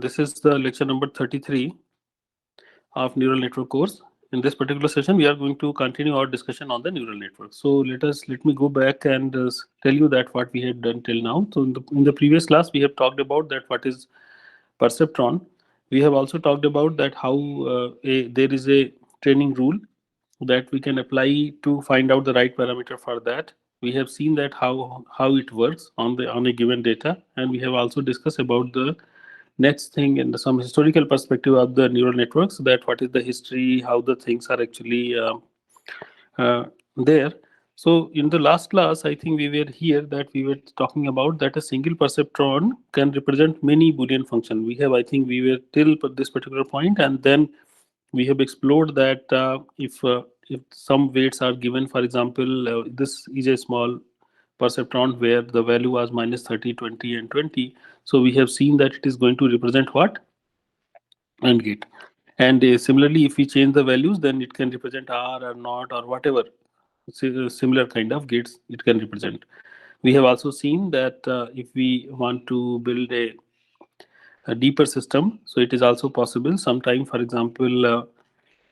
This is the lecture number 33 of neural network course. In this particular session, we are going to continue our discussion on the neural network. So let me go back and tell you that what we have done till now. So in the previous class, we have talked about that what is perceptron. We have also talked about that how there is a training rule that we can apply to find out the right parameter for that. We have seen that how it works on a given data, and we have also discussed about the next thing in some historical perspective of the neural networks, that what is the history, how the things are actually uh, there. So in the last class, I think we were here that we were talking about that a single perceptron can represent many Boolean function. We have, I think we were till this particular point, and then we have explored that if some weights are given, for example, this is a small perceptron where the value was minus 30, 20, and 20. So we have seen that it is going to represent what? AND gate. And similarly, if we change the values, then it can represent R or not or whatever similar kind of gates it can represent. We have also seen that if we want to build a deeper system, so it is also possible. Sometime, for example,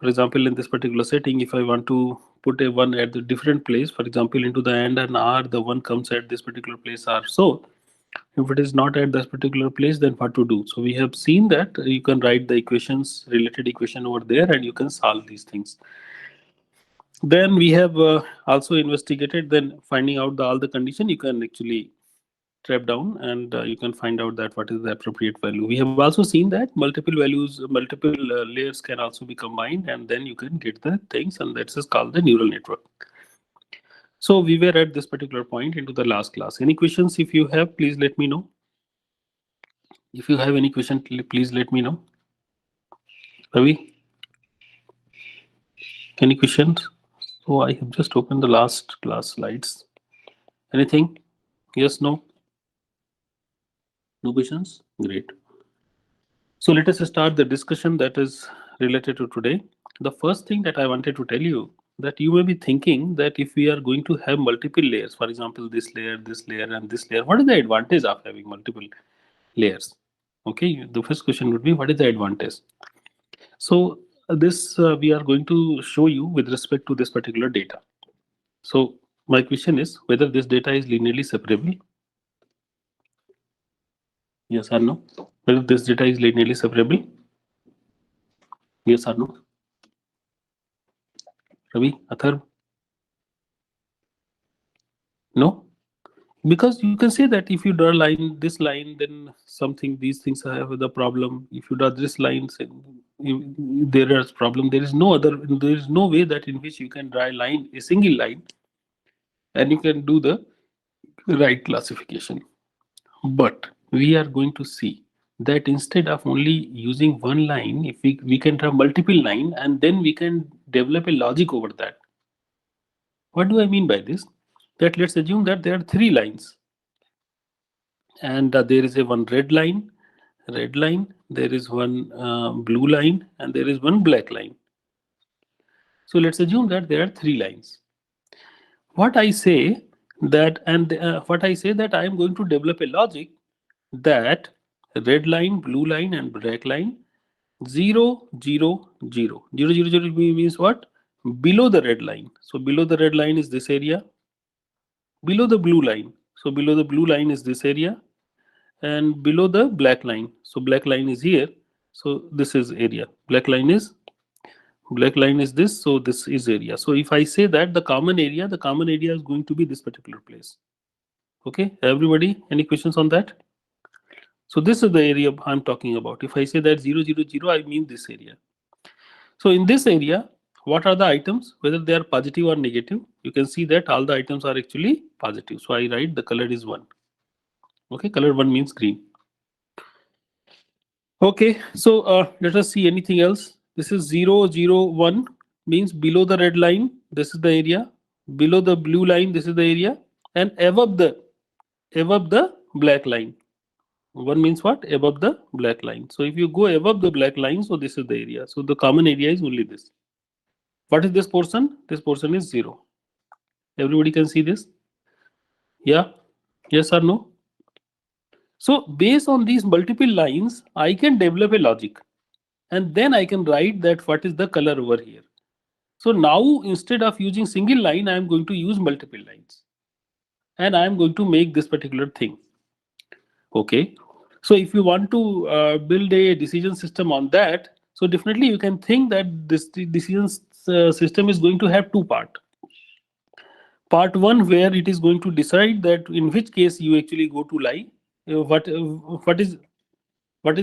in this particular setting, if I want to put a one at the different place, for example, into the AND and R, the one comes at this particular place R. So if it is not at this particular place, then what to do? So we have seen that you can write the equations, related equation over there, and you can solve these things. Then we have also investigated, then finding out all the condition, you can actually trap down and you can find out that what is the appropriate value. We have also seen that multiple values, multiple layers can also be combined, and then you can get the things, and that's is called the neural network. So we were at this particular point into the last class. Any questions? If you have, please let me know. If you have any question, please let me know. Ravi, any questions? So I have just opened the last class slides. Anything? Yes, no? No questions? Great. So let us start the discussion that is related to today. The first thing that I wanted to tell you, that you may be thinking that if we are going to have multiple layers, for example, this layer, and this layer, what is the advantage of having multiple layers? Okay, the first question would be, what is the advantage? So this we are going to show you with respect to this particular data. So my question is whether this data is linearly separable. Yes or no? Whether this data is linearly separable. Yes or no? Ravi, Atharv? No? Because you can say that if you draw line, this line, then something, these things have the problem. If you draw this line, there is problem. There is no way that in which you can draw a line, a single line, and you can do the right classification. But we are going to see that instead of only using one line, if we can draw multiple line, and then we can develop a logic over that. What do I mean by this? That let's assume that there are three lines, and there is a one red line, there is one blue line, and there is one black line. So let's assume that there are three lines. What I say that I am going to develop a logic that red line, blue line, and black line 0, 0, 0. 0, 0, 0 means what? Below the red line. So below the red line is this area. Below the blue line. So below the blue line is this area. And below the black line. So black line is here. So this is area. Black line is this. So this is area. So if I say that the common area is going to be this particular place. Okay, everybody, any questions on that? So this is the area I'm talking about. If I say that 0, 0, 0, I mean this area. So in this area, what are the items? Whether they are positive or negative, you can see that all the items are actually positive. So I write the color is 1. Okay, color 1 means green. Okay, so let us see anything else. This is 0, 0, 1 means below the red line, this is the area. Below the blue line, this is the area. And above the black line. 1 means what? Above the black line. So if you go above the black line, so this is the area. So the common area is only this. What is this portion? This portion is 0. Everybody can see this? Yeah? Yes or no? So based on these multiple lines, I can develop a logic, and then I can write that what is the color over here. So now instead of using single line, I am going to use multiple lines, and I am going to make this particular thing. Okay. So if you want to build a decision system on that, so definitely you can think that this decision system is going to have two parts. Part one, where it is going to decide that in which case you actually go to lie. What is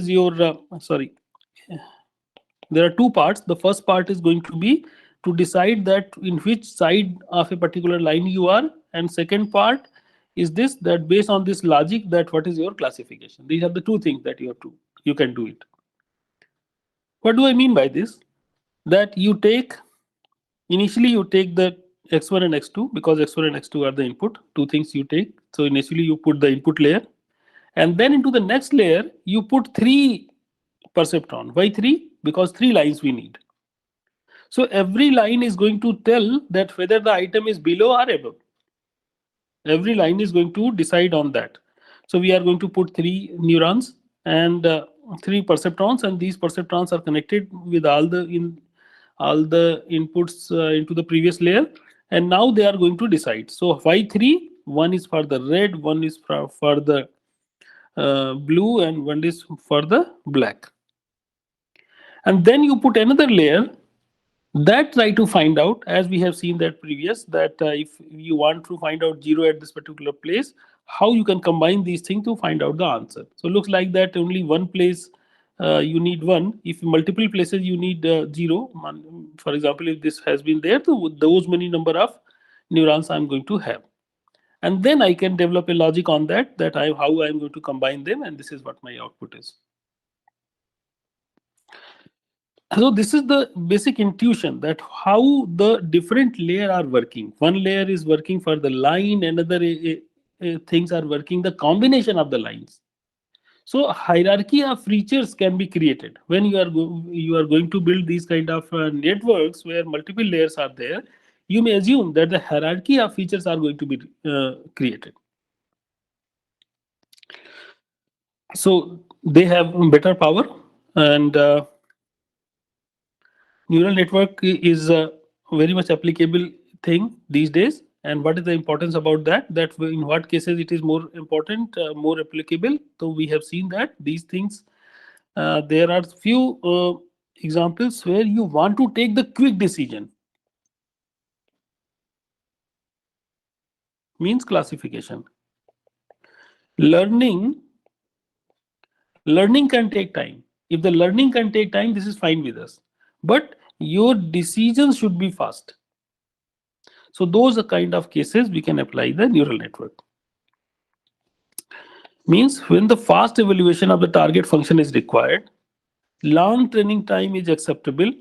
your sorry, there are two parts. The first part is going to be to decide that in which side of a particular line you are, and second part is this, that based on this logic, that what is your classification. These are the two things that you can do it. What do I mean by this? That you take, initially you take the x1 and x2, because x1 and x2 are the input, two things you take. So initially you put the input layer, and then into the next layer you put three perceptron. Why three? Because three lines we need. So every line is going to tell that whether the item is below or above. Every line is going to decide on that. So we are going to put three neurons and three perceptrons, and these perceptrons are connected with all the inputs into the previous layer, and now they are going to decide. So why three? One is for the red, one is for the blue, and one is for the black. And then you put another layer that try to find out, as we have seen that previous, that if you want to find out zero at this particular place, how you can combine these things to find out the answer. So looks like that only one place you need one. If multiple places you need zero, for example, if this has been there, so those many number of neurons I'm going to have, and then I can develop a logic on that, that how I'm going to combine them, and this is what my output is. So this is the basic intuition, that how the different layer are working. One layer is working for the line, another things are working the combination of the lines. So hierarchy of features can be created when you are going to build these kind of networks where multiple layers are there. You may assume that the hierarchy of features are going to be created. So they have better power, and neural network is a very much applicable thing these days. And what is the importance about that? That in what cases it is more important, more applicable. So we have seen that these things, there are few examples where you want to take the quick decision. Means classification. Learning can take time. If the learning can take time, this is fine with us. But your decisions should be fast. So those are kind of cases we can apply the neural network. Means when the fast evaluation of the target function is required, long training time is acceptable.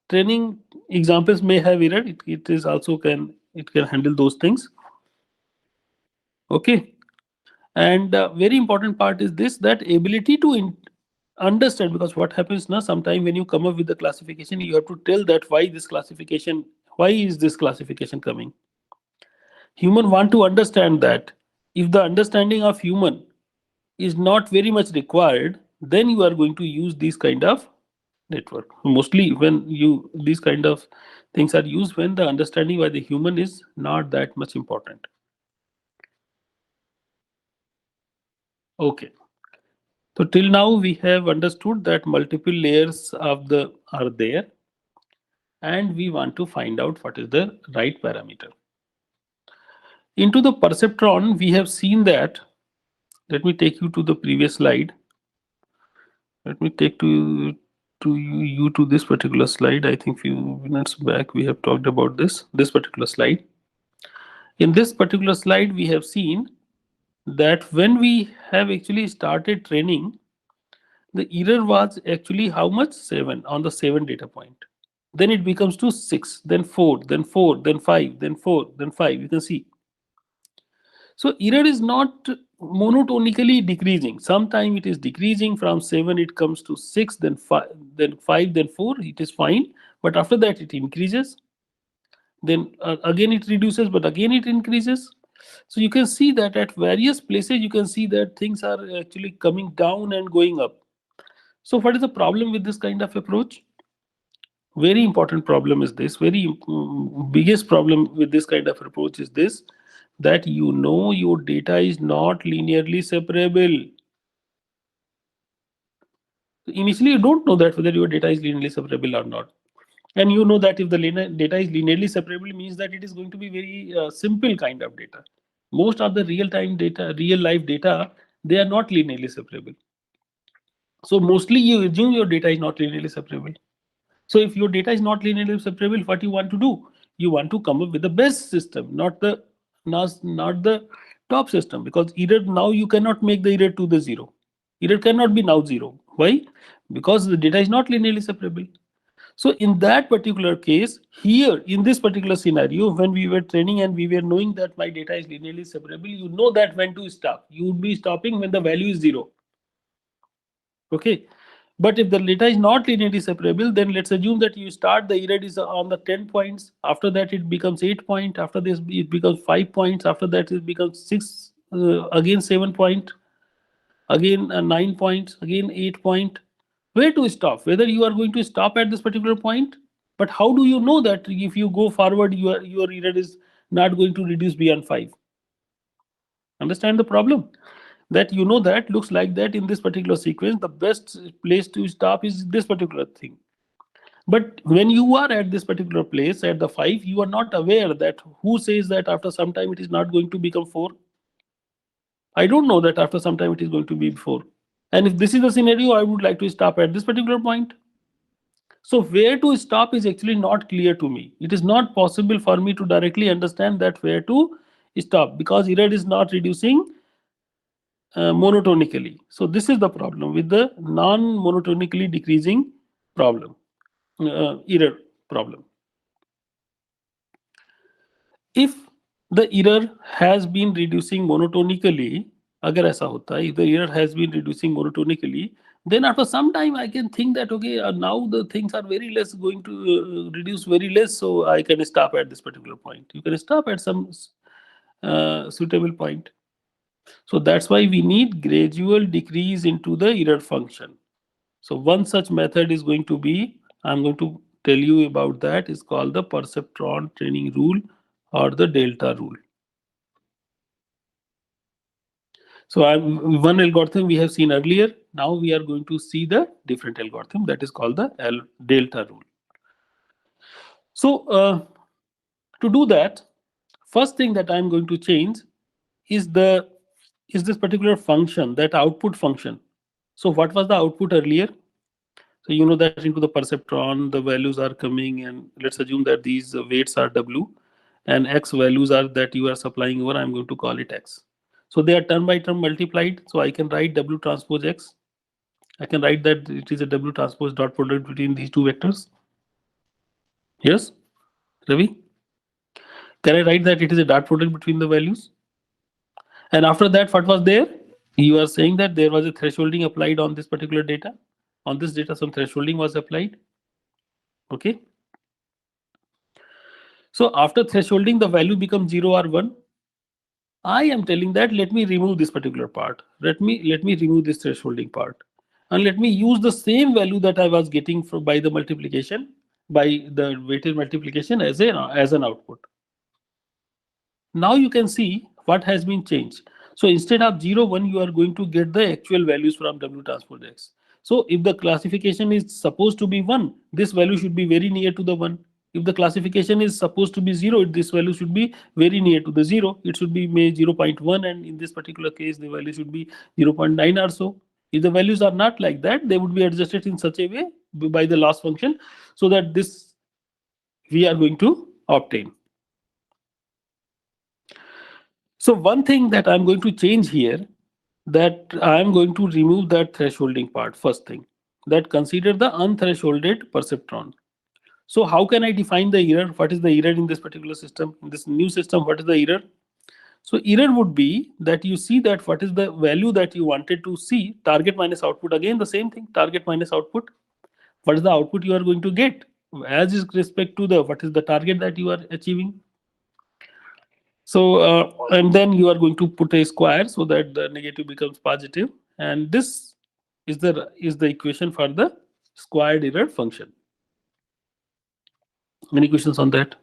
Training examples may have error. It is also can handle those things. Okay. And very important part is this, that ability to understand, because what happens now, sometime when you come up with the classification, you have to tell that why is this classification coming. Human want to understand that. If the understanding of human is not very much required, then you are going to use these kind of network. Mostly when these kind of things are used when the understanding by the human is not that much important. Okay. So till now we have understood that multiple layers are there, and we want to find out what is the right parameter. Into the perceptron, we have seen that. Let me take you to the previous slide. Let me take you to this particular slide. I think few minutes back we have talked about this particular slide. In this particular slide, we have seen that when we have actually started training, the error was actually how much? 7 on the 7 data point. Then it becomes to 6, then 4, then 4, then 5, then 4, then 5. You can see. So error is not monotonically decreasing. Sometimes it is decreasing from 7, it comes to 6, then 5, then 5, then 4. It is fine, but after that it increases. Then again it reduces, but again it increases. So you can see that at various places, you can see that things are actually coming down and going up. So what is the problem with this kind of approach? Very important problem is this. Biggest problem with this kind of approach is this, that you know your data is not linearly separable. Initially, you don't know that whether your data is linearly separable or not. And you know that if the data is linearly separable, means that it is going to be very simple kind of data. Most of the real-time data, real-life data, they are not linearly separable. So mostly you assume your data is not linearly separable. So if your data is not linearly separable, what you want to do? You want to come up with the best system, not the top system, because error now you cannot make the error to the zero. Error cannot be now zero. Why? Because the data is not linearly separable. So in that particular case, here in this particular scenario, when we were training and we were knowing that my data is linearly separable, you know that when to stop. You would be stopping when the value is zero. Okay. But if the data is not linearly separable, then let's assume that you start the error is on the 10 points. After that, it becomes 8 points. After this, it becomes 5 points. After that, it becomes 6, again 7 point, again 9 points, again 8 point. Where to stop? Whether you are going to stop at this particular point, but how do you know that if you go forward, your error is not going to reduce beyond 5? Understand the problem? That you know that looks like that in this particular sequence, the best place to stop is this particular thing. But when you are at this particular place at the 5, you are not aware that who says that after some time it is not going to become 4. I don't know that after some time it is going to be 4. And if this is the scenario, I would like to stop at this particular point. So where to stop is actually not clear to me. It is not possible for me to directly understand that where to stop, because error is not reducing monotonically. So this is the problem with the non-monotonically decreasing problem, error problem. If the error has been reducing monotonically, अगर ऐसा होता है, if the error has been reducing monotonically, then after some time I can think that okay, now the things are very less going to reduce very less, so I can stop at this particular point. You can stop at some suitable point. So that's why we need gradual decrease into the error function. So one such method is going to be, I'm going to tell you about that, is called the perceptron training rule or the delta rule. So one algorithm we have seen earlier. Now we are going to see the different algorithm that is called the delta rule. So to do that, first thing that I'm going to change is this particular function, that output function. So what was the output earlier? So you know that into the perceptron, the values are coming, and let's assume that these weights are W, and X values are that you are supplying over. I'm going to call it X. So they are term by term multiplied. So I can write W transpose X. I can write that it is a W transpose dot product between these two vectors. Yes, Ravi? Can I write that it is a dot product between the values? And after that, what was there? You are saying that there was a thresholding applied on this particular data. On this data, some thresholding was applied. Okay. So after thresholding, the value becomes 0 or 1. I am telling that let me remove this particular part. Let me remove this thresholding part. And let me use the same value that I was getting by the multiplication, by the weighted multiplication as an output. Now you can see what has been changed. So instead of 0, 1, you are going to get the actual values from W transpose X. So if the classification is supposed to be 1, this value should be very near to the 1. If the classification is supposed to be 0, this value should be very near to the 0. It should be 0.1, and in this particular case, the value should be 0.9 or so. If the values are not like that, they would be adjusted in such a way by the loss function, so that this we are going to obtain. So one thing that I'm going to change here, that I'm going to remove that thresholding part. First thing, that consider the unthresholded perceptron. So how can I define the error? What is the error in this particular system? In this new system, what is the error? So error would be that you see that what is the value that you wanted to see, target minus output. Again, the same thing, target minus output. What is the output you are going to get as is respect to the what is the target that you are achieving? So and then you are going to put a square so that the negative becomes positive, and this is the equation for the squared error function. Any questions on that?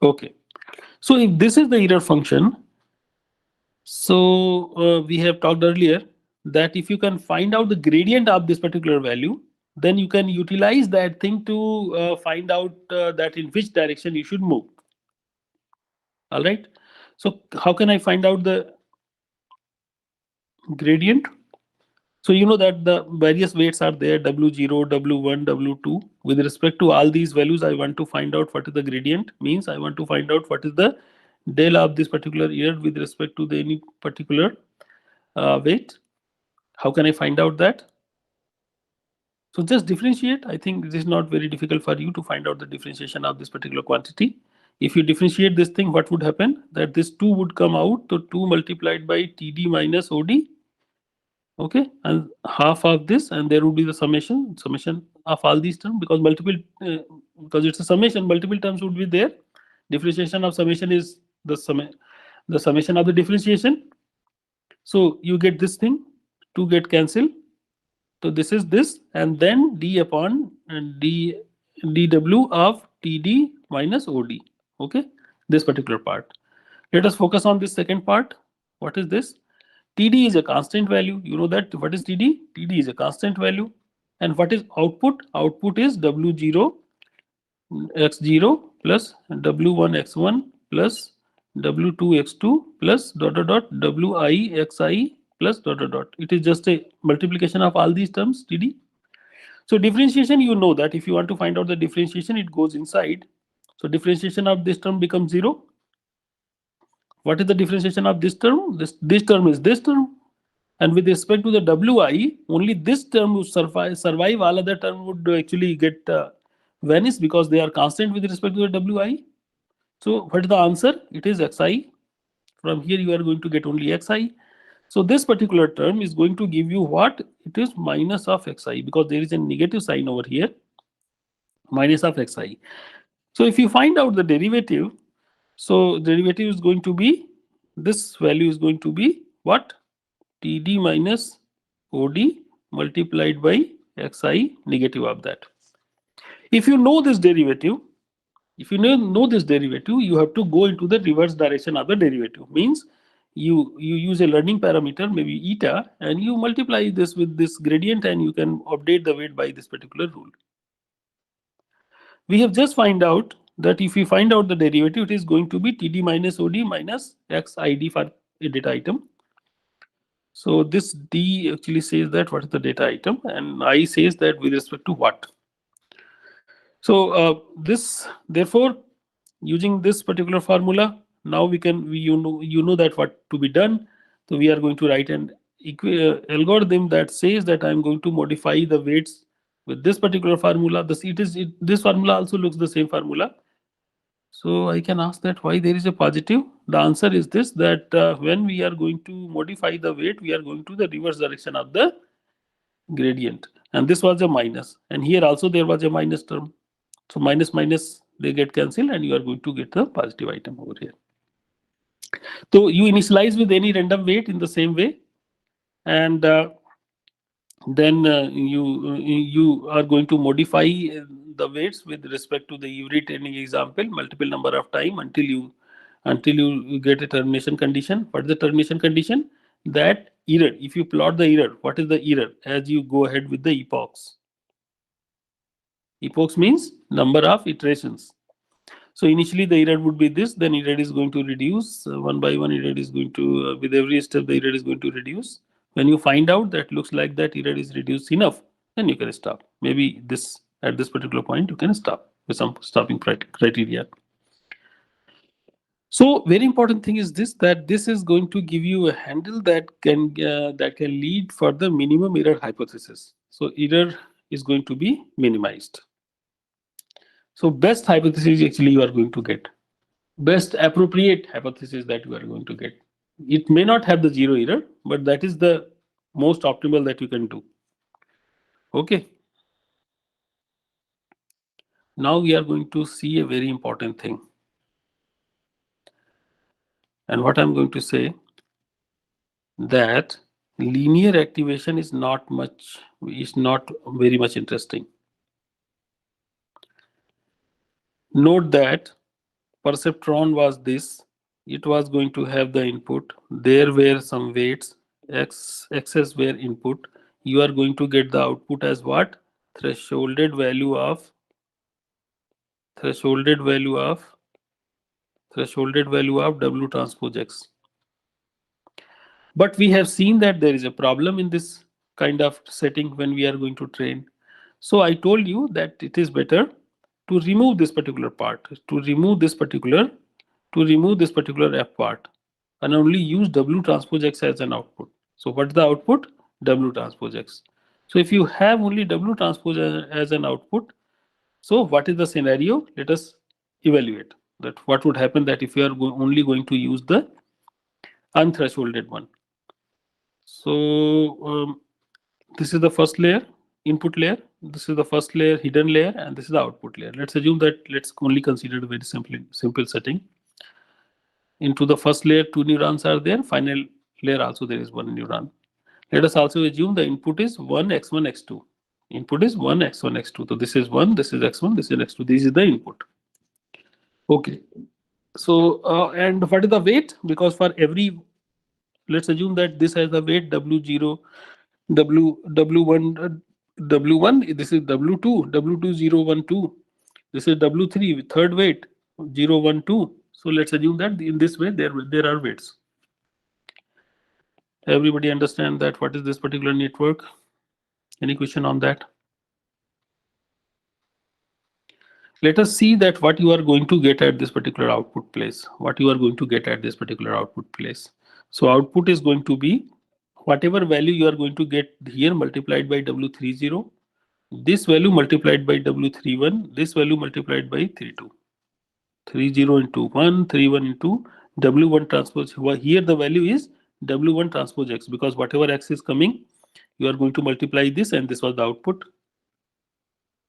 Okay. So if this is the error function, so we have talked earlier that if you can find out the gradient of this particular value, then you can utilize that thing to find out that in which direction you should move. All right. So how can I find out the gradient? So you know that the various weights are there, W0, W1, W2. With respect to all these values, I want to find out what is the gradient. Means I want to find out what is the del of this particular error with respect to the any particular weight. How can I find out that? So just differentiate. I think this is not very difficult for you to find out the differentiation of this particular quantity. If you differentiate this thing, what would happen? That this 2 would come out. So 2 multiplied by TD minus OD. Okay, and half of this, and there would be the summation of all these terms, because because it's a summation, multiple terms would be there. Differentiation of summation is the summation of the differentiation. So you get this thing, 2 get cancelled. So this is this, and then d upon dw of td minus od. Okay, this particular part. Let us focus on this second part. What is this? TD is a constant value. You know that what is TD? TD is a constant value. And what is output? Output is W0 x0 plus W1 x1 plus W2 x2 plus dot dot dot Wi xi plus dot dot dot. It is just a multiplication of all these terms, TD. So differentiation, you know that if you want to find out the differentiation, it goes inside. So differentiation of this term becomes 0. What is the differentiation of this term? This term is this term. And with respect to the Wi, only this term would survive. All other term would actually get vanish because they are constant with respect to the Wi. So what is the answer? It is xi. From here you are going to get only xi. So this particular term is going to give you what? It is minus of xi, because there is a negative sign over here. Minus of xi. So if you find out the derivative, so derivative is going to be, this value is going to be what? TD minus OD multiplied by xi negative of that. If you know this derivative, you have to go into the reverse direction of the derivative. Means you use a learning parameter, maybe eta, and you multiply this with this gradient, and you can update the weight by this particular rule. We have just find out that if we find out the derivative, it is going to be TD minus OD minus xid for a data item. So this D actually says that what is the data item, and I says that with respect to what. So therefore, using this particular formula, now you know that what to be done. So we are going to write an algorithm that says that I am going to modify the weights with this particular formula. This formula also looks the same formula. So I can ask that why there is a positive. The answer is this, that when we are going to modify the weight, we are going to the reverse direction of the gradient. And this was a minus. And here also there was a minus term. So minus minus, they get cancelled, and you are going to get the positive item over here. So you initialize with any random weight in the same way. And then you are going to modify the weights with respect to the every training example multiple number of time until you get a termination condition. What is the termination condition? That error, if you plot the error, what is the error as you go ahead with the epochs? Epochs means number of iterations. So initially the error would be this, then error is going to reduce one by one. Error is going to with every step the error is going to reduce. When you find out that looks like that error is reduced enough, then you can stop. Maybe this at this particular point you can stop with some stopping criteria. So very important thing is this, that this is going to give you a handle that can lead for the minimum error hypothesis. So error is going to be minimized. So best hypothesis actually you are going to get. Best appropriate hypothesis that you are going to get. It may not have the zero error, but that is the most optimal that you can do. Okay. Now we are going to see a very important thing. And what I'm going to say that linear activation is not very much interesting. Note that perceptron was this. It was going to have the input. There were some weights. X's were input. You are going to get the output as what? Thresholded value of thresholded value of thresholded value of W transpose X. But we have seen that there is a problem in this kind of setting when we are going to train. So I told you that it is better to remove this particular part, to remove this particular F part, and only use W transpose X as an output. So what's the output? W transpose X. So if you have only W transpose as an output, so what is the scenario? Let us evaluate that what would happen that if you are only going to use the unthresholded one. So this is the first layer, input layer. This is the first layer, hidden layer, and this is the output layer. Let's assume that let's only consider a very simple setting. Into the first layer, 2 neurons are there. Final layer also there is 1 neuron. Let us also assume the input is 1 x1 x2. Input is 1 x1 x2. So this is 1, this is x1, this is x2. This is the input. Okay. So and what is the weight? Because for every, let's assume that this has the weight W0, W1, W1. This is W2, W2 0 1 2. This is W3 with third weight 0 1 2. So let's assume that in this way there are weights. Everybody understand that what is this particular network? Any question on that? Let us see that what you are going to get at this particular output place. What you are going to get at this particular output place. So output is going to be whatever value you are going to get here multiplied by W30, this value multiplied by W31, this value multiplied by 32. 30 into 1, 31 into W1 transpose. Here the value is W1 transpose X, because whatever X is coming, you are going to multiply this, and this was the output.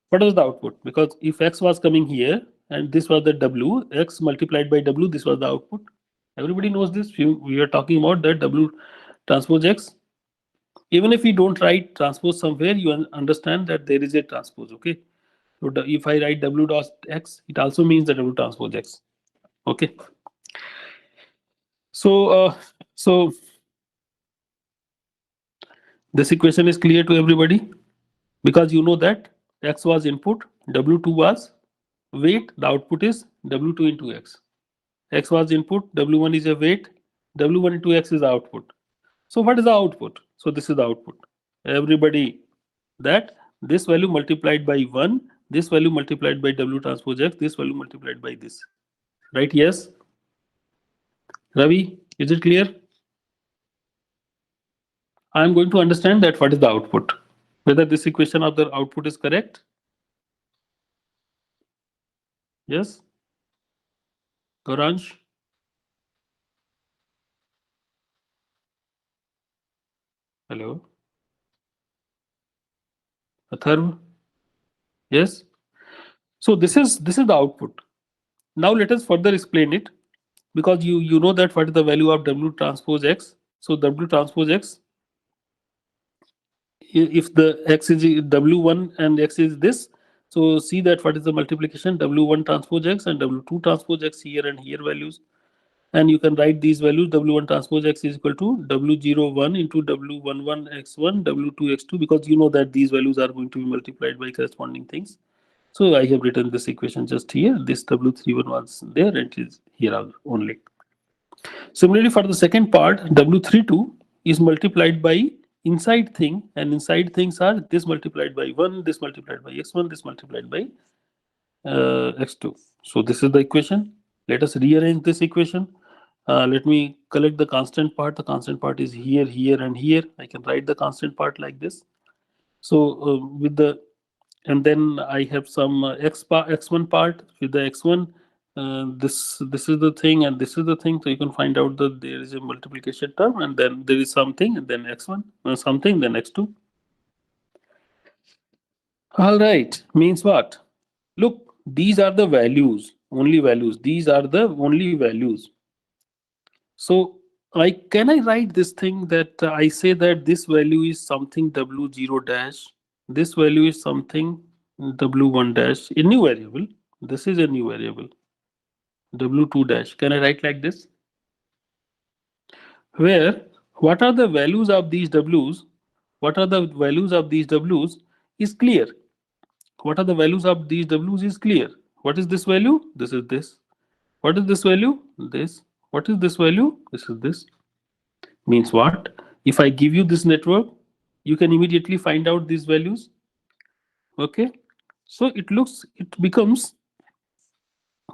What was the output? Because if X was coming here and this was the W, X multiplied by W, this was the output. Everybody knows this. We are talking about that W transpose X. Even if we don't write transpose somewhere, you understand that there is a transpose. Okay. So if I write W dot X, it also means that W transpose X. Okay. So this equation is clear to everybody, because you know that X was input, W2 was weight, the output is W2 into X. X was input, W1 is a weight, W1 into X is the output. So what is the output? So this is the output. Everybody, that this value multiplied by 1, this value multiplied by W transpose X, this value multiplied by this. Right? Yes? Ravi, is it clear? I am going to understand that what is the output. Whether this equation of the output is correct? Yes? Gauransh? Hello? Atharv? Yes? So this is the output. Now let us further explain it, because you know that what is the value of W transpose X. So W transpose X, if the X is W1 and X is this, so see that what is the multiplication W1 transpose X and W2 transpose X here and here values. And you can write these values. W1 transpose X is equal to W01 into W11 X1, W2 X2, because you know that these values are going to be multiplied by corresponding things. So I have written this equation just here. This W31 was there and it is here only. Similarly, for the second part, W32 is multiplied by inside thing, and inside things are this multiplied by 1, this multiplied by X1, this multiplied by X2. So this is the equation. Let us rearrange this equation. Let me collect the constant part. The constant part is here, here, and here. I can write the constant part like this. So with the, and then I have some x1 part with the x1. This is the thing and this is the thing. So you can find out that there is a multiplication term, and then there is something, and then x1, something, then x2. All right, means what? Look, these are the values, only values. These are the only values. So can I write this thing that I say that this value is something w0 dash, this value is something w1 dash, a new variable. This is a new variable w2 dash. Can I write like this? Where what are the values of these w's? What are the values of these w's is clear. What are the values of these w's is clear. What is this value? This is this. What is this value? This. What is this value? This is this. Means what? If I give you this network, you can immediately find out these values. Okay. So it becomes,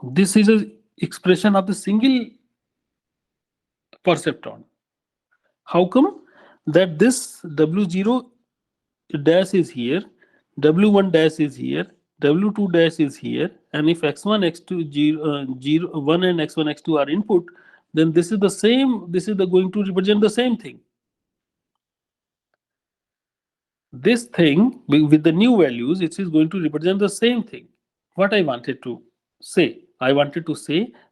this is a expression of the single perceptron. How come? That this W0 dash is here, W1 dash is here, W2 dash is here, and if x1, x2, 1 and x1, x2 are input, then this is the same, this is going to represent the same thing. This thing with the new values, it is going to represent the same thing. What I wanted to say,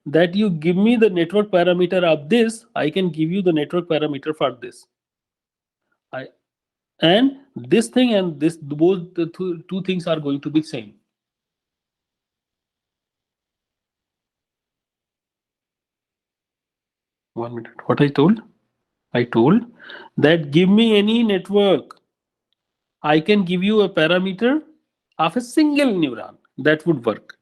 that you give me the network parameter of this, I can give you the network parameter for this. And this thing and this, both the two things are going to be same. One minute. What I told? I told that give me any network. I can give you a parameter of a single neuron that would work.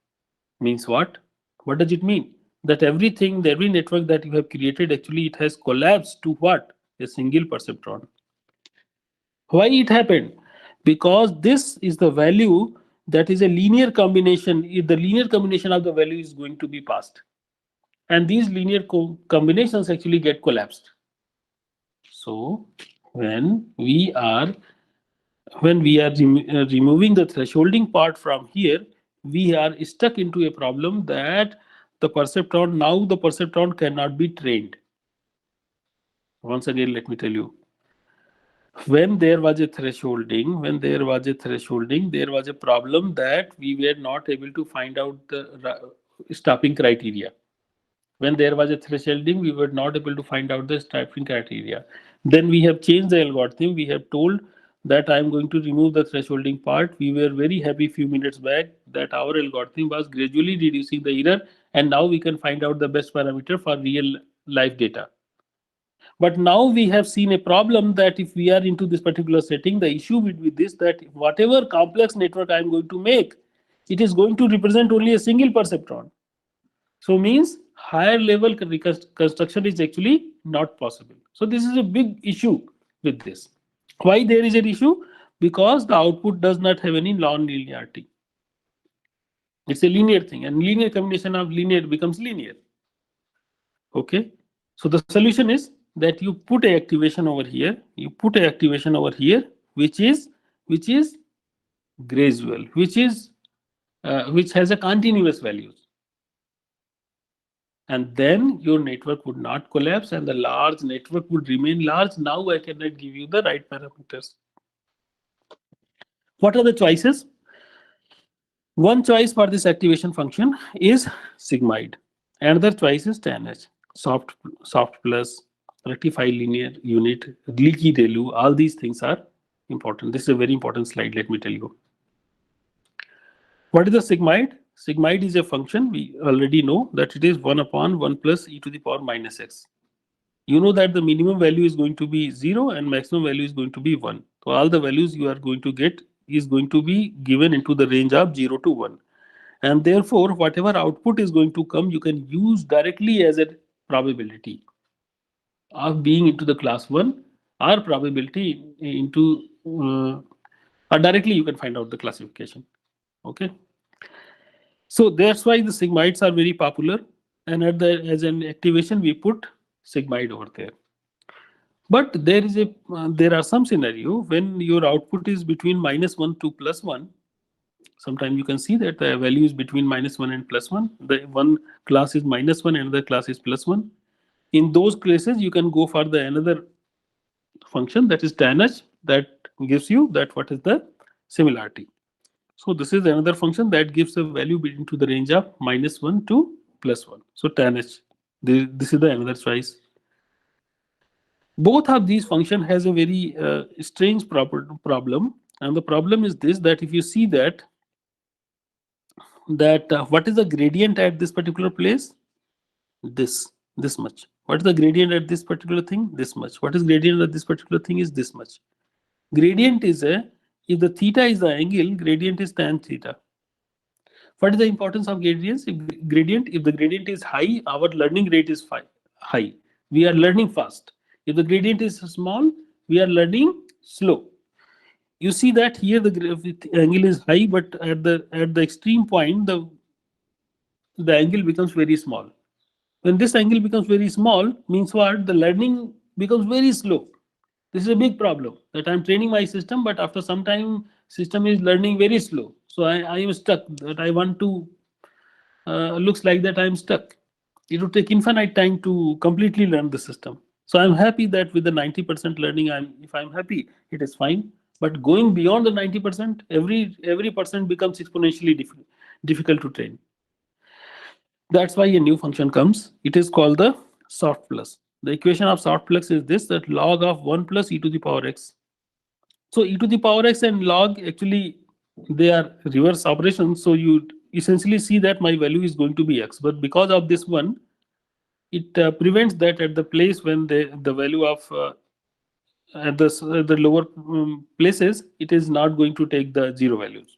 Means what? What does it mean? That everything, every network that you have created, actually it has collapsed to what? A single perceptron. Why it happened? Because this is the value that is a linear combination. The linear combination of the value is going to be passed. And these linear combinations actually get collapsed. So when we are removing the thresholding part from here, we are stuck into a problem that the perceptron cannot be trained. Once again, let me tell you, when there was a thresholding, there was a problem that we were not able to find out the stopping criteria. When there was a thresholding, we were not able to find out the stopping criteria. Then we have changed the algorithm. We have told that I am going to remove the thresholding part. We were very happy few minutes back that our algorithm was gradually reducing the error, and now we can find out the best parameter for real life data. But now we have seen a problem that if we are into this particular setting, the issue with this, that whatever complex network I am going to make, it is going to represent only a single perceptron. So means higher level construction is actually not possible. So this is a big issue with this. Why there is an issue? Because the output does not have any non-linearity. It's a linear thing, and linear combination of linear becomes linear. Okay. So the solution is that you put a activation over here, which is gradual, which has a continuous values. And then your network would not collapse and the large network would remain large. Now I cannot give you the right parameters. What are the choices? One choice for this activation function is sigmoid. Another choice is tanh, soft plus, rectify linear unit, leaky ReLU. All these things are important. This is a very important slide, let me tell you. What is the sigmoid? Sigmoid is a function. We already know that it is 1 upon 1 plus e to the power minus x. You know that the minimum value is going to be 0 and maximum value is going to be 1. So all the values you are going to get is going to be given into the range of 0 to 1. And therefore, whatever output is going to come, you can use directly as a probability of being into the class 1 or probability into, or directly you can find out the classification. Okay. So that's why the sigmoids are very popular. And as an activation, we put sigmoid over there. But there are some scenario when your output is between -1 to +1. Sometimes you can see that the value is between -1 and +1. The one class is -1 and the class is +1. In those cases, you can go for the another function, that is tanh, that gives you that what is the similarity. So this is another function that gives a value into the range of -1 to +1. So tanh, this is the another choice. Both of these function has a very strange problem, and the problem is this: that if you see that what is the gradient at this particular place? This much. What is the gradient at this particular thing? This much. What is gradient at this particular thing? Is this much. Gradient is a, if the theta is the angle, gradient is tan theta. What is the importance of gradients? If the gradient is high, our learning rate is high. We are learning fast. If the gradient is small, we are learning slow. You see that here the angle is high, but at the extreme point, the angle becomes very small. When this angle becomes very small, means what? The learning becomes very slow. This is a big problem, that I'm training my system, but after some time, system is learning very slow. So I am stuck, that I want to, looks like that I'm stuck. It would take infinite time to completely learn the system. So I'm happy that with the 90% learning, if I'm happy, it is fine. But going beyond the 90%, every percent becomes exponentially difficult to train. That's why a new function comes. It is called the soft plus. The equation of soft plus is this, that log of 1 plus e to the power x. So e to the power x and log, actually they are reverse operations. So you essentially see that my value is going to be x. But because of this one, it prevents that at the place when the value of at the lower places, it is not going to take the zero values.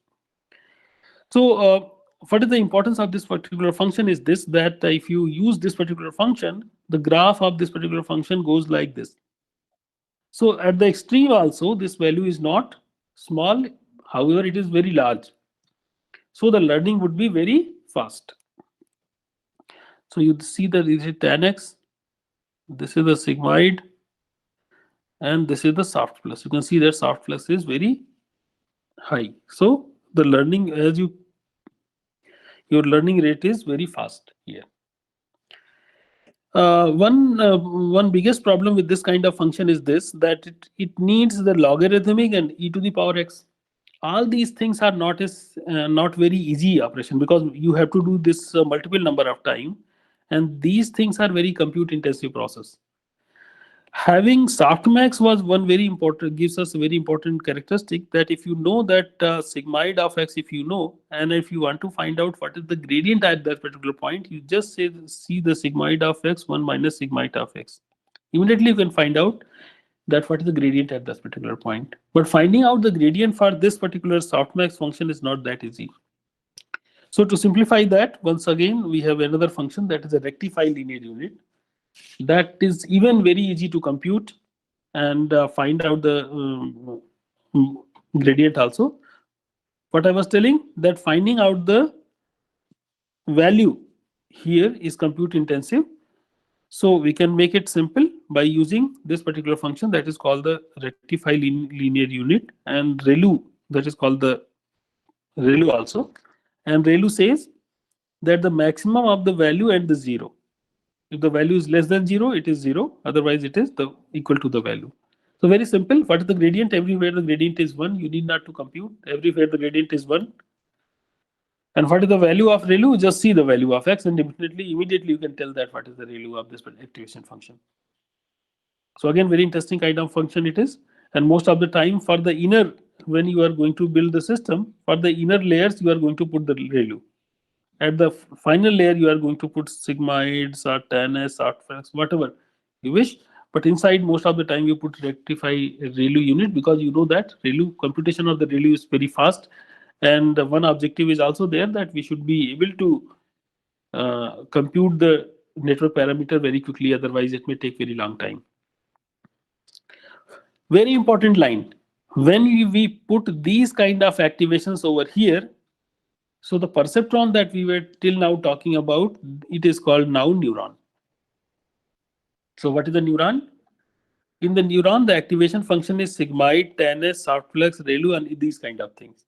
So what is the importance of this particular function is this, that if you use this particular function, the graph of this particular function goes like this. So at the extreme also, this value is not small, however, it is very large. So the learning would be very fast. So you see that this is tan x, this is the sigmoid, and this is the soft plus. You can see that soft plus is very high. So the learning, as your learning rate is very fast here. One biggest problem with this kind of function is this, that it needs the logarithmic and e to the power x. All these things are not very easy operation, because you have to do this multiple number of time, and these things are very compute intensive process. Having softmax was one very important, gives us a very important characteristic, that if you know that sigmoid of x, if you know, and if you want to find out what is the gradient at that particular point, you just see the sigmoid of x 1 minus sigmoid of x. Immediately you can find out that what is the gradient at this particular point. But finding out the gradient for this particular softmax function is not that easy. So to simplify that, once again, we have another function, that is a rectify linear unit. That is even very easy to compute and find out the gradient also. What I was telling, that finding out the value here is compute intensive. So we can make it simple by using this particular function, that is called the rectify linear unit, and ReLU, that is called the ReLU also. And ReLU says that the maximum of the value at the zero. If the value is less than 0, it is 0. Otherwise, it is equal to the value. So very simple. What is the gradient? Everywhere the gradient is 1. You need not to compute. Everywhere the gradient is 1. And what is the value of ReLU? Just see the value of x, and immediately you can tell that what is the ReLU of this activation function. So again, very interesting kind of function it is. And most of the time, for the inner, when you are going to build the system, for the inner layers, you are going to put the ReLU. At the final layer, you are going to put sigmoids or tanness or whatever you wish. But inside, most of the time, you put rectify ReLU unit, because you know that ReLU computation of the ReLU is very fast. And one objective is also there, that we should be able to compute the network parameter very quickly. Otherwise, it may take very long time. Very important line. When we put these kind of activations over here, so the perceptron that we were till now talking about, it is called now neuron. So what is the neuron? In the neuron, the activation function is sigmoid, tanness, softflux, ReLU, and these kind of things.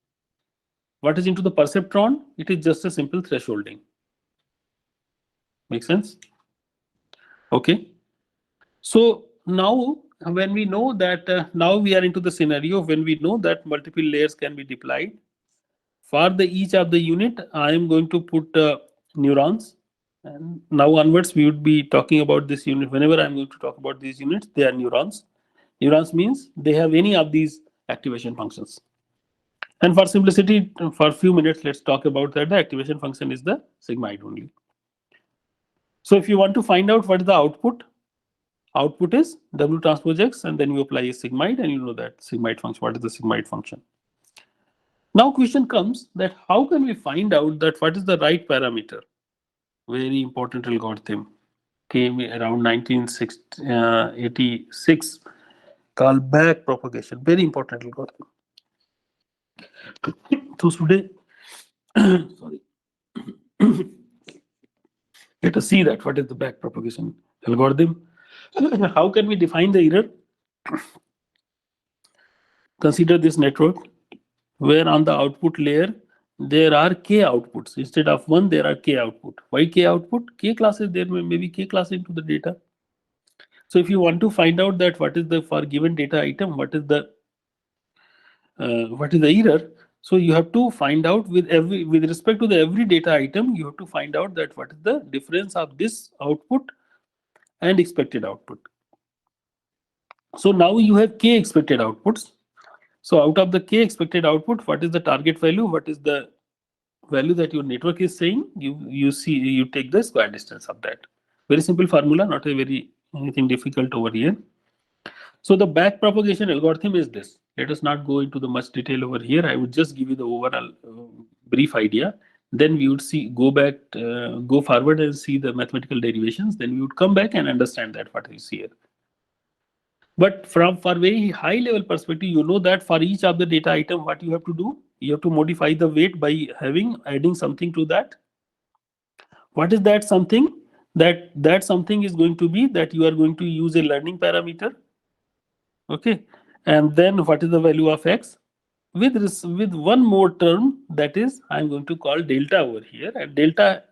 What is into the perceptron? It is just a simple thresholding. Make sense? Okay. So now, when we know that, now we are into the scenario when we know that multiple layers can be deployed. For each of the unit, I am going to put neurons. And now onwards, we would be talking about this unit. Whenever I'm going to talk about these units, they are neurons. Neurons means they have any of these activation functions. And for simplicity, for a few minutes, let's talk about that. The activation function is the sigmoid only. So if you want to find out what is the output is W transpose X, and then you apply a sigmoid, and you know that sigmoid function. What is the sigmoid function? Now question comes that how can we find out that what is the right parameter? Very important algorithm came around 1986, called back propagation. Very important algorithm. So today, sorry, let us see that what is the back propagation algorithm. How can we define the error? Consider this network where on the output layer there are k outputs. Instead of one, there are k output. Why k output? K classes, there may be k class into the data. So if you want to find out that what is the for given data item, what is the error, so you have to find out with respect to the every data item, you have to find out that what is the difference of this output and expected output. So now you have k expected outputs. So out of the k expected output, what is the target value? What is the value that your network is saying? You take the square distance of that. Very simple formula, not a very anything difficult over here. So the back propagation algorithm is this. Let us not go into the much detail over here. I would just give you the overall brief idea. Then we would go forward and see the mathematical derivations. Then we would come back and understand that what is here. But for very high level perspective, you know that for each of the data item, what you have to do? You have to modify the weight by adding something to that. What is that something? That something is going to be that you are going to use a learning parameter. Okay, and then what is the value of x with one more term, that is I'm going to call delta over here. And delta,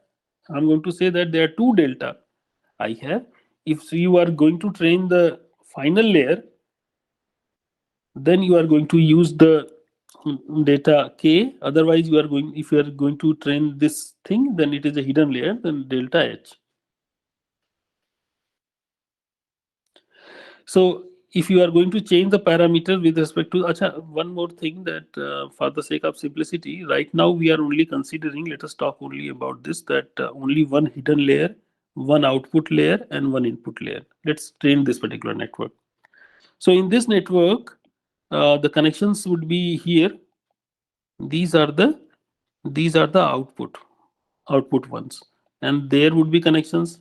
I'm going to say that there are two delta I have. If you are going to train the final layer, then you are going to use the data k. Otherwise, if you are going to train this thing, then it is a hidden layer, then delta h. So if you are going to change the parameter with respect to one more thing, that for the sake of simplicity, right now we are only considering, let us talk only about this, that only one hidden layer, one output layer, and one input layer. Let's train this particular network. So in this network, the connections would be here. These are the output ones, and there would be connections.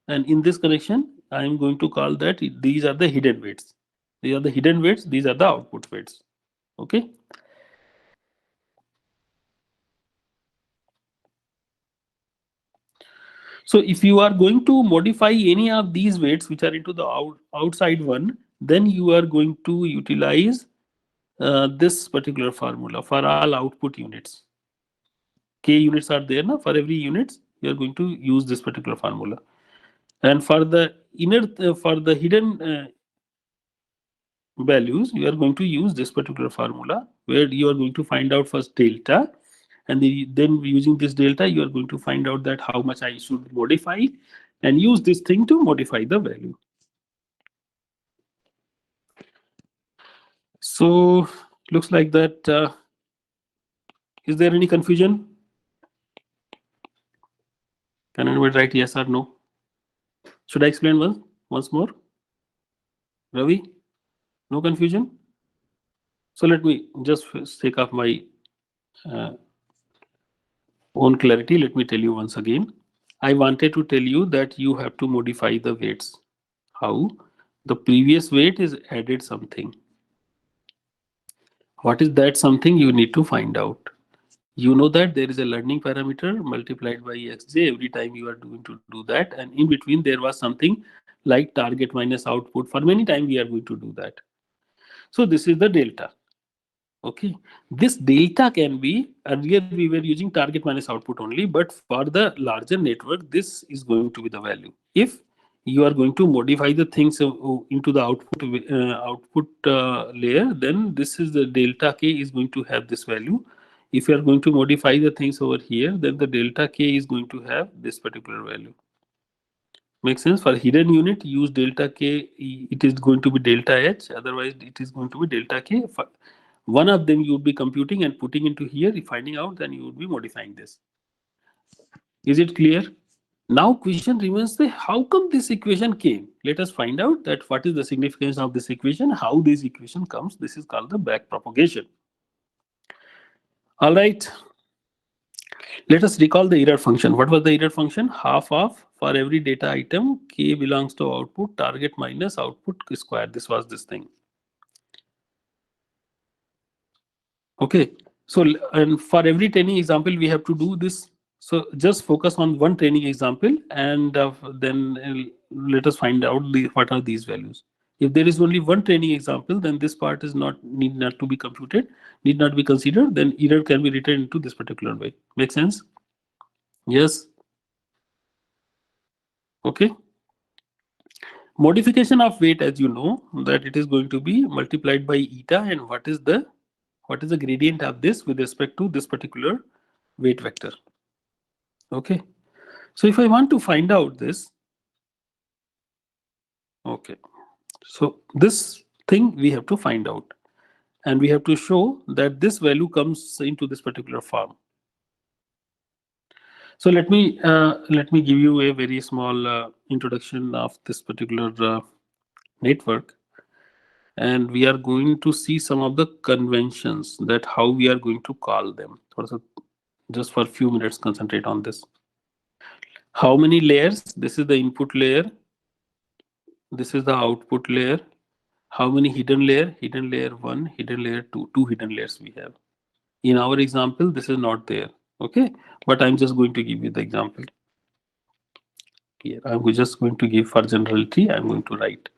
And in this connection, I am going to call that these are the hidden weights. These are the hidden weights. These are the output weights. Okay. So if you are going to modify any of these weights which are into the outside one, then you are going to utilize this particular formula for all output units. K units are there now. For every units, you are going to use this particular formula. And for the for the hidden values, you are going to use this particular formula where you are going to find out first delta, and then using this delta, you are going to find out that how much I should modify, and use this thing to modify the value. So looks like that. Is there any confusion? Can anyone write yes or no? Should I explain once more? Ravi, no confusion? So let me just take off my own clarity. Let me tell you once again. I wanted to tell you that you have to modify the weights. How? The previous weight is added something. What is that something? You need to find out. You know that there is a learning parameter multiplied by xj every time you are going to do that, and in between there was something like target minus output. For many times we are going to do that. So this is the delta. Okay, this delta can be, earlier we were using target minus output only, but for the larger network this is going to be the value. If you are going to modify the things into the output layer, then this is the delta k is going to have this value. If you are going to modify the things over here, then the delta K is going to have this particular value. Makes sense? For hidden unit, use delta K, it is going to be delta H, otherwise it is going to be delta K. One of them you would be computing and putting into here, finding out, then you would be modifying this. Is it clear? Now question remains, how come this equation came? Let us find out that what is the significance of this equation, how this equation comes. This is called the back propagation. All right. Let us recall the error function. What was the error function? Half of, for every data item, K belongs to output, target minus output square. This was this thing. Okay. So, and for every training example, we have to do this. So just focus on one training example, and then let us find out what are these values. If there is only one training example, then this part is need not to be computed, need not be considered. Then error can be written into this particular way. Make sense? Yes. Okay. Modification of weight, as you know, that it is going to be multiplied by eta, and what is the gradient of this with respect to this particular weight vector. Okay. So if I want to find out this, okay, so this thing we have to find out, and we have to show that this value comes into this particular form. So let me give you a very small introduction of this particular network, and we are going to see some of the conventions, that how we are going to call them. Just for a few minutes, concentrate on this. How many layers? This is the input layer. This is the output layer. How many hidden layer? Hidden layer 1, hidden layer 2. Two hidden layers we have. In our example, this is not there. Okay, but I'm just going to give you the example here. I'm just going to give, for generality, I'm going to write.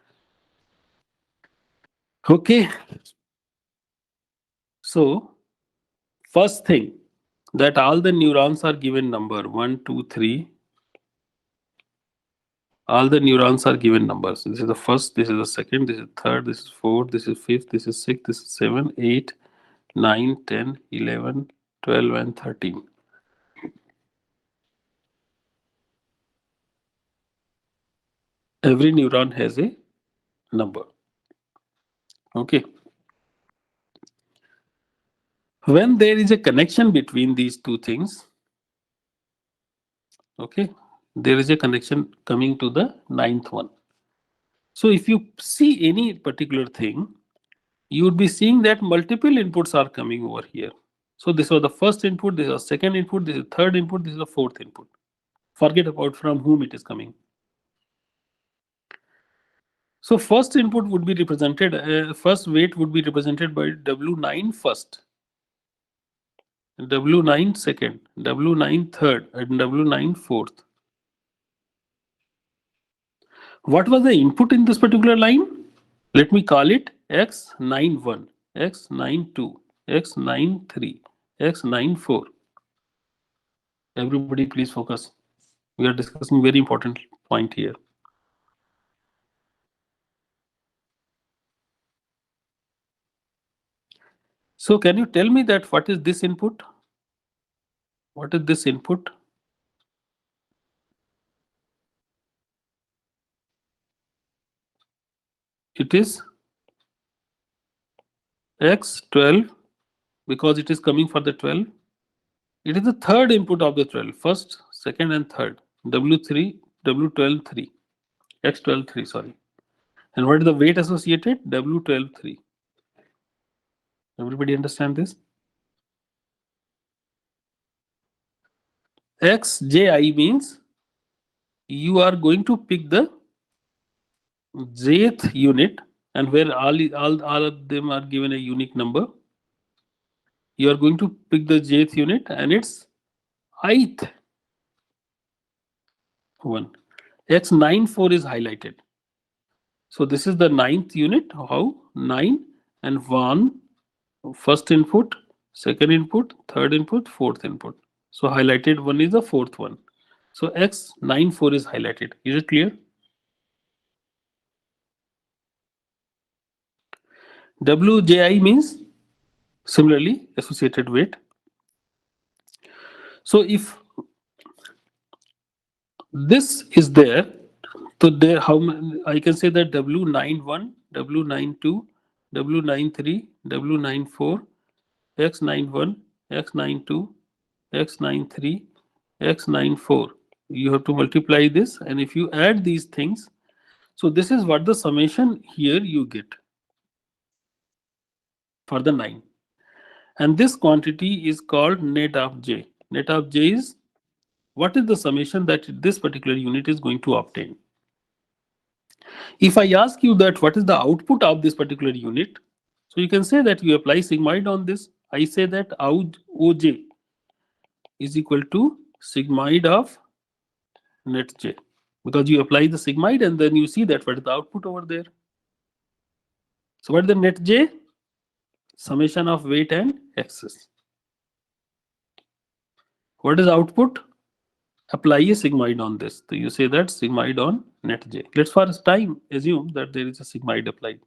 Okay. So first thing, that all the neurons are given number 1, 2, 3. All the neurons are given numbers. This is the first, this is the second, this is third, this is fourth, this is fifth, this is sixth, this is 7, 8, 9, 10, 11, 12, and 13. Every neuron has a number. Okay. When there is a connection between these two things, okay, there is a connection coming to the ninth one. So if you see any particular thing, you would be seeing that multiple inputs are coming over here. So this was the first input, this was second input, this is the third input, this is the fourth input. Forget about from whom it is coming. So first input would be represented, first weight would be represented by W9 first, W9 second, W9 third, and W9 fourth. What was the input in this particular line? Let me call it X91, X92, X93, X94. Everybody please focus. We are discussing very important point here. So can you tell me that what is this input? What is this input? It is X12 because it is coming for the 12. It is the third input of the 12, first, second, and third. W3, W12, 3, X12, 3, sorry. And what is the weight associated? W12, 3. Everybody understand this? Xji means you are going to pick the jth unit, and where all of them are given a unique number. You are going to pick the jth unit and its ith one. X94 is highlighted. So this is the ninth unit. How? 9 and 1. First input, second input, third input, fourth input. So highlighted one is the fourth one. So X94 is highlighted. Is it clear? WJI means similarly associated weight. So if this is there, so there how many, I can say that W91, W92, W93, W94, X91, X92, X93, X94. You have to multiply this, and if you add these things, so this is what the summation here you get for the 9. And this quantity is called net of J. Net of J is what is the summation that this particular unit is going to obtain. If I ask you that what is the output of this particular unit, so you can say that you apply sigmoid on this. I say that OJ is equal to sigmoid of net J, because you apply the sigmoid and then you see that what is the output over there. So what is the net J? Summation of weight and excess. What is output? Apply a sigmoid on this. So you say that sigmoid on net J. Let's for a time assume that there is a sigmoid applied.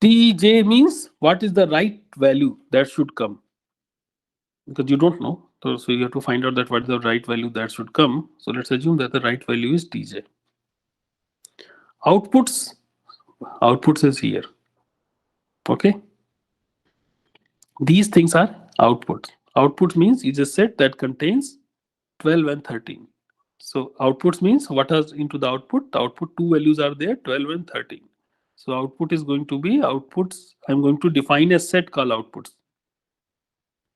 Tj means what is the right value that should come, because you don't know. So you have to find out that what is the right value that should come. So let's assume that the right value is Tj. Outputs is here. Okay. These things are outputs. Output means is a set that contains 12 and 13. So outputs means what is into the output. The output two values are there, 12 and 13. So output is going to be outputs. I'm going to define a set called outputs.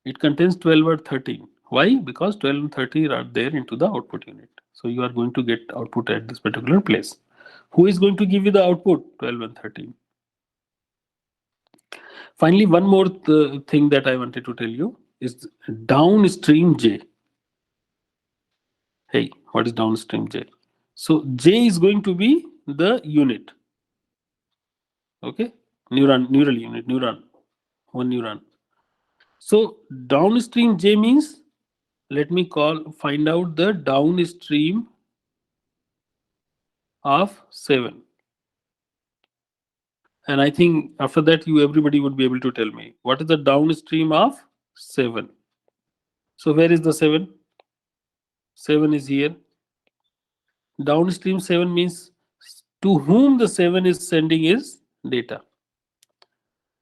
It contains 12 or 13. Why? Because 12 and 13 are there into the output unit. So you are going to get output at this particular place. Who is going to give you the output? 12 and 13. Finally, one more thing that I wanted to tell you is downstream J. Hey, what is downstream J? So J is going to be the unit. Okay, neural unit, one neuron. So downstream J means, let me find out the downstream of 7. And I think after that everybody would be able to tell me what is the downstream of 7. So where is the 7? 7 is here. Downstream 7 means to whom the 7 is sending is data.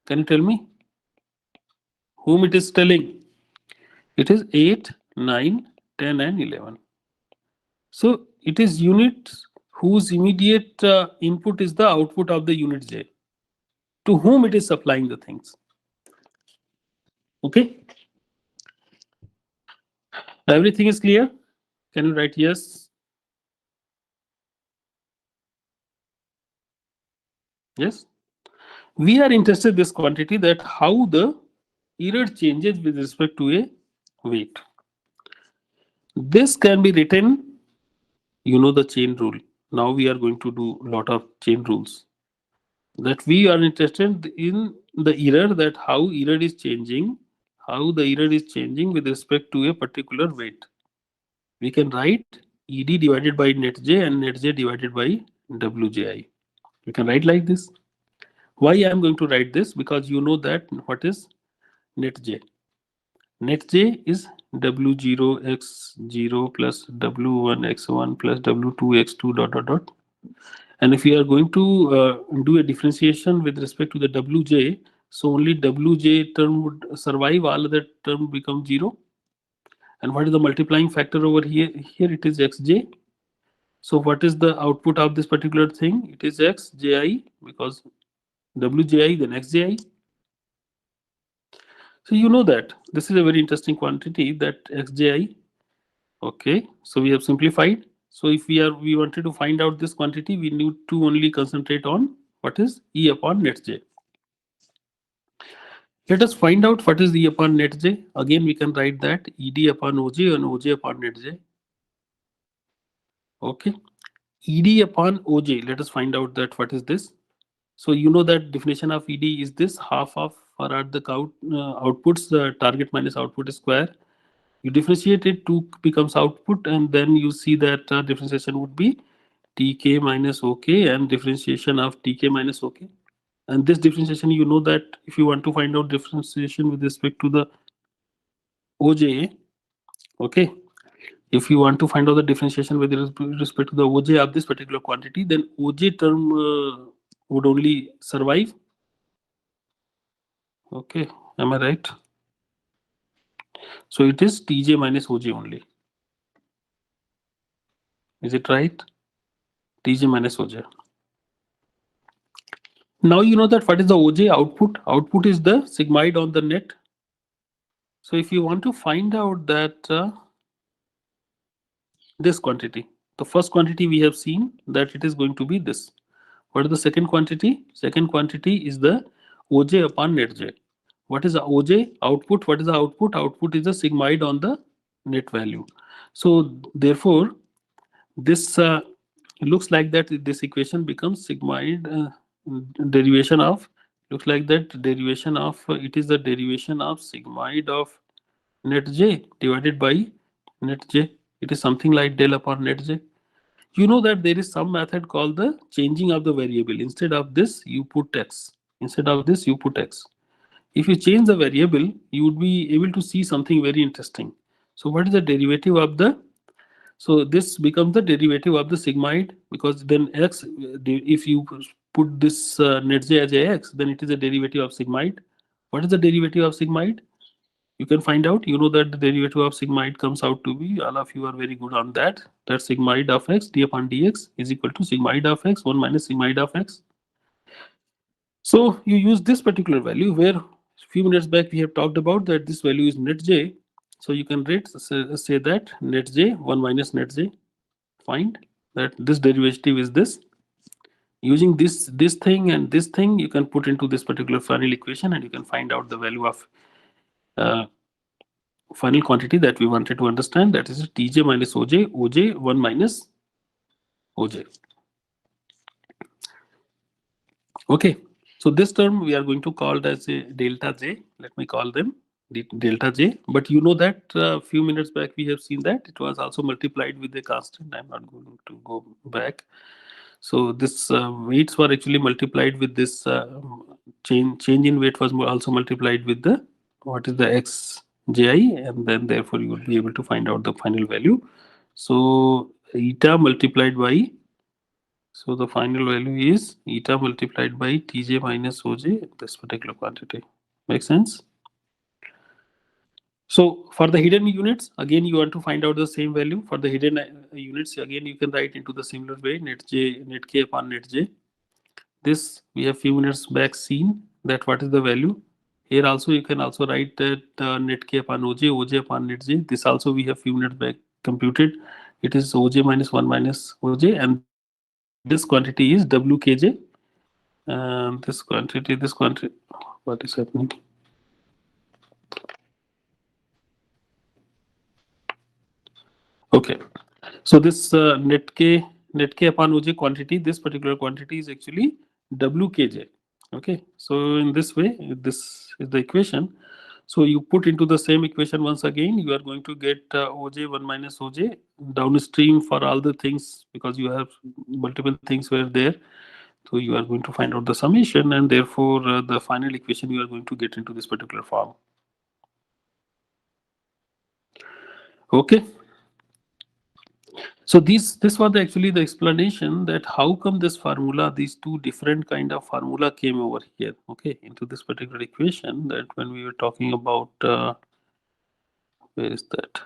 Can you tell me whom it is telling? It is 8, 9, 10 and 11. So it is units whose immediate input is the output of the unit J, to whom it is supplying the things. Okay, everything is clear? Can you write yes? Yes. We are interested in this quantity, that how the error changes with respect to a weight. This can be written, you know, the chain rule. Now we are going to do a lot of chain rules. That we are interested in the error, that how error is changing, with respect to a particular weight. We can write ED divided by net J and net J divided by WJI. You can write like this. Why I am going to write this? Because you know that what is net J. Net J is W0 x0 plus W1 x1 plus W2 x2 dot dot dot. And if we are going to do a differentiation with respect to the Wj, so only Wj term would survive, all other term become 0. And what is the multiplying factor over here? Here it is xj. So what is the output of this particular thing? It is xji, because wji then xji. So you know that this is a very interesting quantity, that xji. Okay, so we have simplified. So if we wanted to find out this quantity, we need to only concentrate on what is E upon net J. Let us find out what is E upon net J. Again, we can write that ED upon OJ and OJ upon net J. Okay, ED upon OJ. Let us find out that what is this. So you know that definition of ED is this: half of or at the outputs, target minus output square. You differentiate it, 2 becomes output, and then you see that differentiation would be tk minus ok, and differentiation of tk minus ok. And this differentiation, you know that if you want to find out differentiation with respect to the OJ, okay, if you want to find out the differentiation with respect to the OJ of this particular quantity, then OJ term would only survive. Okay, am I right? So it is Tj minus OJ only. Is it right? Tj minus OJ. Now you know that what is the OJ output? Output is the sigmoid on the net. So if you want to find out that this quantity, the first quantity we have seen that it is going to be this. What is the second quantity? Second quantity is the OJ upon net J. What is the OJ output? What is the output? Output is the sigmoid on the net value. So therefore, this looks like that this equation becomes sigmoid derivation of, looks like that derivation of it is the derivation of sigmoid of net J divided by net J. It is something like del upon net J. You know that there is some method called the changing of the variable. Instead of this, you put x. Instead of this, you put x. If you change the variable, you would be able to see something very interesting. So what is the derivative of the, so this becomes the derivative of the sigmoid, because then x, if you put this net j as a x, then it is a derivative of sigmoid. What is the derivative of sigmoid? You can find out. You know that the derivative of sigmoid comes out to be, all of you are very good on that, that sigmoid of x d upon dx is equal to sigmoid of x 1 minus sigmoid of x. So you use this particular value, where a few minutes back we have talked about that this value is net j. So you can say that net j 1 minus net j. Find that this derivative is this. Using this thing and this thing, you can put into this particular final equation and you can find out the value of final quantity that we wanted to understand, that is Tj minus Oj, Oj 1 minus Oj. Okay, so this term we are going to call it as a delta J. Let me call them delta J. But you know that a few minutes back we have seen that it was also multiplied with a constant. I'm not going to go back. So this weights were actually multiplied with this change in weight was also multiplied with the, what is the xji, and then therefore you will be able to find out the final value. So eta multiplied by, so the final value is eta multiplied by Tj minus Oj, this particular quantity. Make sense? So for the hidden units, again you want to find out the same value. For the hidden units, again you can write into the similar way, net j, net k upon net j. This we have few minutes back seen that what is the value. Here also you can also write that net k upon Oj, Oj upon net j. This also we have few minutes back computed. It is Oj minus 1 minus Oj, and this quantity is Wkj. This quantity, what is happening? Okay, so this net k upon Oj quantity, this particular quantity is actually Wkj. Okay, so in this way, this is the equation. So you put into the same equation once again, you are going to get Oj 1 minus Oj downstream for all the things, because you have multiple things were there. So you are going to find out the summation, and therefore the final equation you are going to get into this particular form. Okay. So this was actually the explanation that how come this formula, these two different kind of formula came over here, okay, into this particular equation, that when we were talking about, where is that?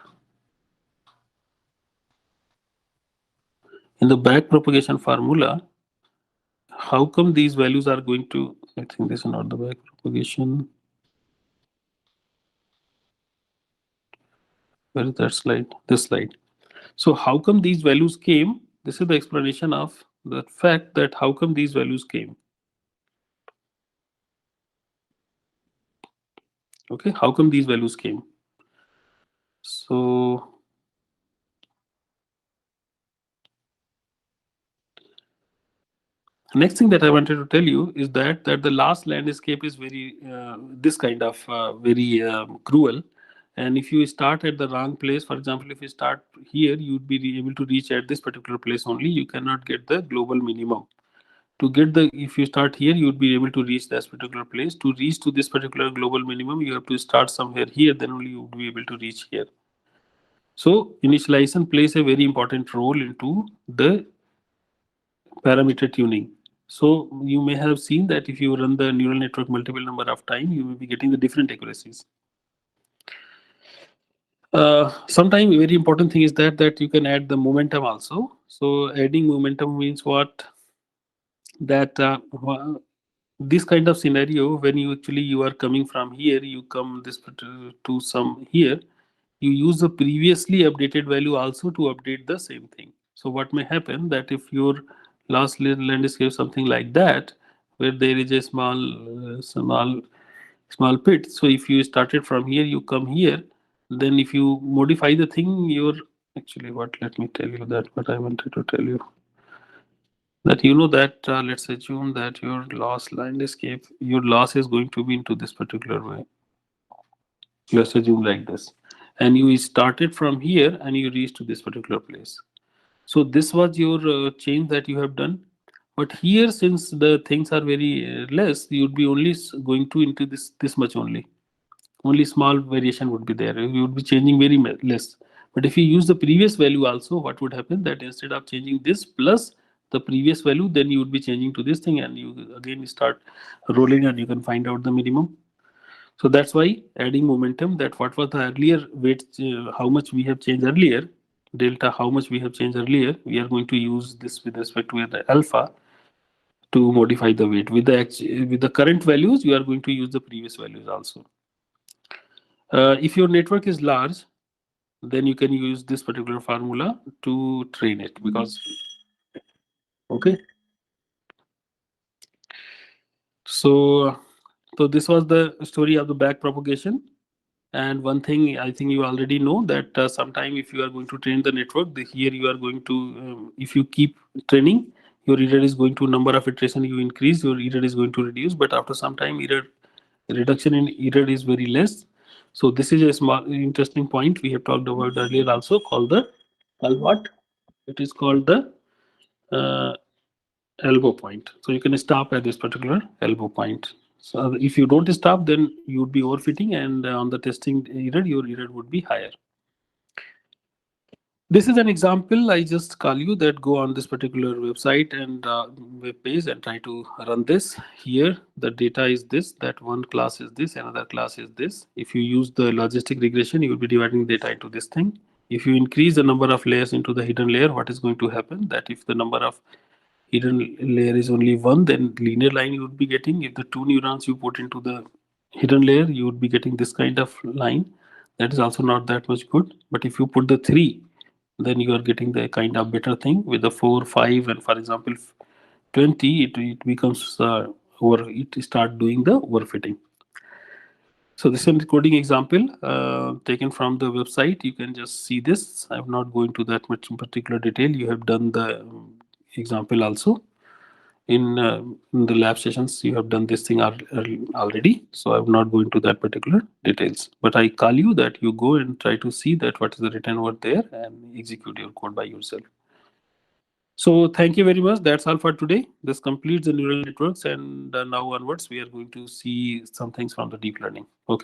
In the back propagation formula, how come these values are going to, I think this is not the back propagation. Where is that slide? This slide. So how come these values came? This is the explanation of the fact that how come these values came. Okay, how come these values came? So next thing that I wanted to tell you is that the last landscape is very this kind of very cruel. And if you start at the wrong place, for example, if you start here, you'd be able to reach at this particular place only. You cannot get the global minimum. To get the, if you start here, you would be able to reach this particular place. To reach to this particular global minimum, you have to start somewhere here, then only you would be able to reach here. So initialization plays a very important role into the parameter tuning. So you may have seen that if you run the neural network multiple number of time, you will be getting the different accuracies. Sometimes very important thing is that you can add the momentum also. So adding momentum means what? That this kind of scenario, when you actually you are coming from here, you come this to some here, you use the previously updated value also to update the same thing. So what may happen that if your last landscape something like that, where there is a small pit, so if you started from here, you come here, then if you modify the thing, your actually what, let me tell you that what I wanted to tell you, that you know that let's assume that your loss landscape, your loss is going to be into this particular way. Let's assume like this, and you started from here and you reached to this particular place. So this was your change that you have done. But here, since the things are very less, you'd be only going to into this much only. Only small variation would be there. You would be changing very less. But if you use the previous value also, what would happen that instead of changing this plus the previous value, then you would be changing to this thing, and you again start rolling and you can find out the minimum. So that's why adding momentum, that what was the earlier weight, how much we have changed earlier, delta, how much we have changed earlier, we are going to use this with respect to the alpha to modify the weight. With the current values, you are going to use the previous values also. If your network is large, then you can use this particular formula to train it, because okay. So this was the story of the back propagation. And one thing I think you already know, that sometime if you are going to train the network, here you are going to, if you keep training, your error is going to, number of iteration you increase, your error is going to reduce, but after some time error reduction in error is very less. So this is a small interesting point we have talked about earlier also, called what? It is called the uh, elbow point. So you can stop at this particular elbow point. So if you don't stop, then you would be overfitting, and on the testing error, your error would be higher. This is an example. I just call you that go on this particular website and web page and try to run this. Here, the data is this, that one class is this, another class is this. If you use the logistic regression, you will be dividing data into this thing. If you increase the number of layers into the hidden layer, what is going to happen? That if the number of hidden layer is only one, then linear line you would be getting. If the two neurons you put into the hidden layer, you would be getting this kind of line. That is also not that much good. But if you put the three, then you are getting the kind of better thing. With the 4, 5, and for example 20, it becomes it start doing the overfitting. So this is a coding example taken from the website. You can just see this. I'm not going to that much in particular detail. You have done the example also in the lab sessions. You have done this thing already, so I'm not going to that particular details, but I call you that you go and try to see that what is the written over there and execute your code by yourself. So thank you very much. That's all for today. This completes the neural networks, and now onwards we are going to see some things from the deep learning. Okay.